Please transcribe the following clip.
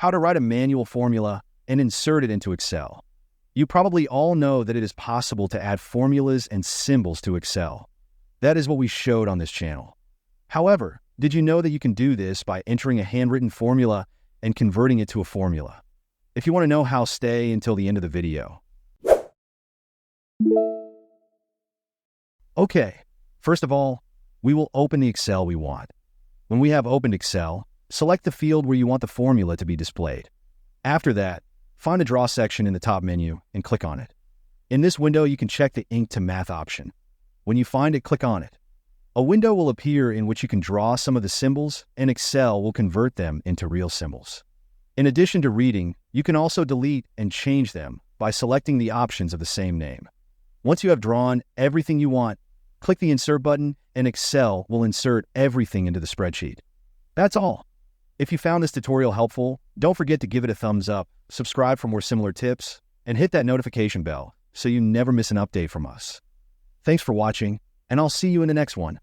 how to write a manual formula and insert it into Excel. You probably all know that it is possible to add formulas and symbols to Excel. That is what we showed on this channel. However, did you know that you can do this by entering a handwritten formula and converting it to a formula? If you want to know how, stay until the end of the video. Okay, first of all, we will open the Excel we want. When we have opened Excel, select the field where you want the formula to be displayed. After that, find the Draw section in the top menu and click on it. In this window, you can check the Ink to Math option. When you find it, click on it. A window will appear in which you can draw some of the symbols, and Excel will convert them into real symbols. In addition to reading, you can also delete and change them by selecting the options of the same name. Once you have drawn everything you want, click the Insert button, and Excel will insert everything into the spreadsheet. That's all. If you found this tutorial helpful, don't forget to give it a thumbs up, subscribe for more similar tips, and hit that notification bell so you never miss an update from us. Thanks for watching, and I'll see you in the next one.